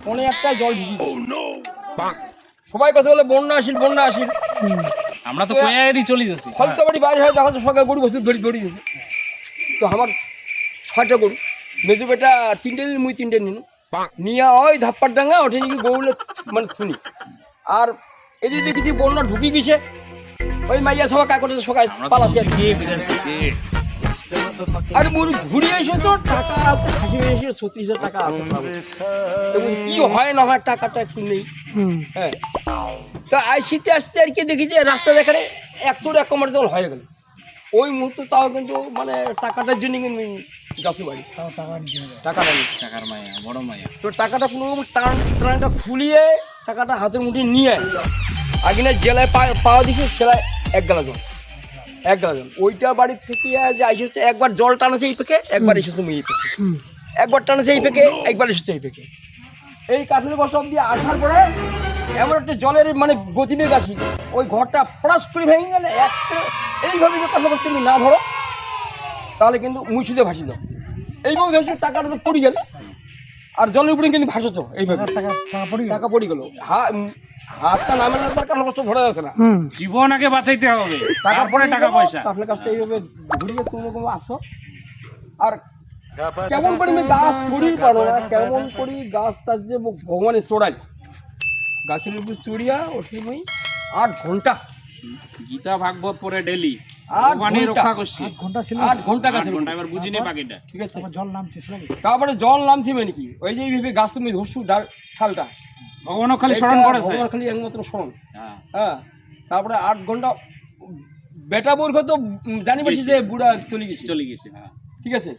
ফোনে একটা জল ঢুকি সবাই কথা বলে বন্যা আসিল বন্যা আসিল। আমরা তো কয়ারই চলে যাচ্ছি খলতা বাড়ি বাইরে হয় দেখো সকালে গরু বসে ধরি দিয়েছে। তো আমার 6টা গরু, মেজু বেটা 3টে নিল, মুই 3টে নিল নিয়ে ওই ধাপ্পার ডাঙ্গা ওঠে নাকি গরুগুলো মানে শুনি। আর এই যে দেখেছি বন্যা ঢুকি গেছে, ওই মাইয়া সবাই কাকড়ে সকাল পালাচ্ছে। আর বুড়ি ঘুরিয়ে এসেছো টাকা আছে, খাসি এসে 36,000 টাকা আছে। কি হয় না হয় টাকাটা একটু নেই। হ্যাঁ, তো শীতে আসতে আর কি দেখি যে রাস্তা দেখানে 101 কমার জল হয়ে গেল ওই মুহূর্তে। তাও কিন্তু মানে টাকাটার জন্য কিন্তু যাচ্ছি বাড়ি, টাকাটা নেই, টাকার মায়া বড় মায়া। তো টাকাটা কোনো রকম টানটা খুলিয়ে টাকাটা হাতের মুঠে নিয়ে আগিনে জেলায় পাওয়া দিচ্ছে সেলায় 1 গালা জল, 1 গালা জল। ওইটা বাড়ির থেকে যে এসেছে একবার জল টানেছে এই পেকে, একবার এসেছে এই পেকে, একবার টানেছে এই পেকে, একবার এসেছে এই পেকে। এই কাঠের বসা অব্দি আসার পরে এমন একটা জলের মানে গতিবেগ আসি, ওই ঘরটা ফরাস করে ভেঙে গেলে একটা এইভাবে যে কাঠের বসতে তুমি না ধরো তাহলে কিন্তু মুছিতে ভাসি দাও। এইভাবে ভেসে টাকাটা তো পড়ে গেল, আর জলের উপরে কিন্তু ভাসেছ এইভাবে টাকা পড়ে গেল। হাতটা নামে না তার কাঠের বস্তা ধরে যাচ্ছে না। জীবন আগে বাঁচাইতে হবে, তারপরে টাকা পয়সা। কাঠের গাছটা এইভাবে ঘুরিয়ে কোনো রকম আসো। আর কেমন করে আমি গাছ ছড়িয়ে পারো না, কেমন করি গাছ তার যে ভগবানের চড়াই গাছের উপর চড়িয়া ওঠে মই 8 ঘন্টা গীতা ভাগবত পড়ে ডেলি 8 ভগবানের রক্ষা করছি। 8 ঘন্টা গাছের ঘন্টা এবার বুঝিনি পাখিটা। ঠিক আছে, তারপরে জল নামছি মানে কি ওই যে এইভাবে গাছ তুমি ধরছু ঠালটা ভগবানও খালি স্মরণ করেছে, ভগবান খালি একমাত্র স্মরণ। হ্যাঁ হ্যাঁ, তারপরে 8 ঘন্টা বেটা বউর তো জানি পারছি যে বুড়া চলে গেছে। হ্যাঁ ঠিক আছে,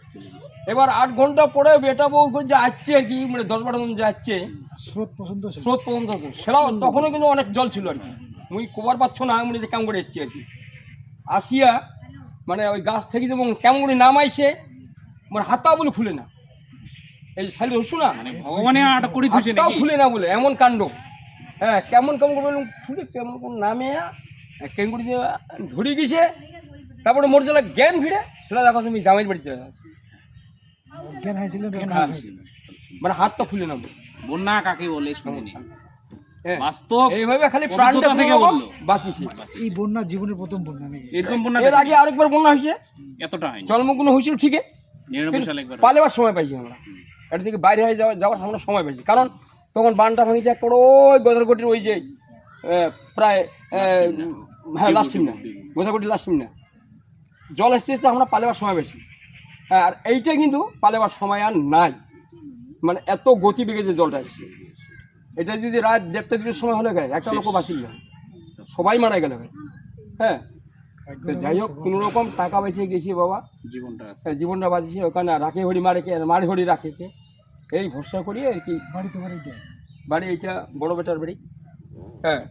এবার 8 ঘন্টা পরে বেটা বউ যে আসছে আর কি মানে 10-12 জন যে আসছে স্রোত পর্যন্ত সেটা তখনও কিন্তু অনেক জল ছিল আর কি। মুই কবার পাচ্ছ না আমি যে কেমন করে এসছি আর কি। আসিয়া মানে ওই গাছ থেকে যেমন কেমন করে নামাইছে মানে হাতটাও বলে খুলে না, এই খালি হসু না মানে ভগবানের আটক করে দিয়েছে হাতটাও নাকি? খুলে না বলে এমন কাণ্ড। হ্যাঁ, কেমন করে খুলে কেমন করে নামে কেঙ্গুড়ি দিয়ে ধরে গেছে। তারপরে মোর জেলা জ্ঞান ভিড়ে সেটা দেখো তুমি জামাই বাড়িতে মানে হাতটা খুলে নামো। বন্যা কাকে বলে শুনিনি, হ্যাঁ, বাস্তব এইভাবে খালি প্রাণটা থেকে বললো বাঁচিছে। এই বন্যা জীবনের প্রথম বন্যা নাকি? এরকম বন্যা এর আগে আরেকবার বন্যা হয়েছে, এতটা হয়নি। জন্মগ্ন হয়েছিল ঠিকই, 99 সালে একবার পালেবার সময় পাইছি আমরা। এটা থেকে বাইরে হয়ে যাওয়ার আমরা সময় পাইছি, কারণ তখন বানটা ভাঙিছে একবার ওই গজারকটির ওই যে প্রায় হ্যাঁ লাস্ট সিম না, গজারকটির লাস্ট সিম না জল এসেছে আমরা পালেবার সময় বেশি। হ্যাঁ, আর এইটা কিন্তু পালেবার সময় আর নাই, মানে এত গতি বেগে যে জলটা এসছে। এটা যদি রাত 1টা-2টার সময় হলে গায়ে একটা লোক বাঁচিল না, সবাই মারা গেল। হ্যাঁ, তো যাই হোক কোনো রকম টাকা বেঁচে গেছি বাবা, জীবনটা বাঁচিয়েছে। ওখানে রাখে হরি মারে হরি রাখে কে এই ভরসা করি আর কি। বাড়ি এইটা বড় বেটার বাড়ি। হ্যাঁ,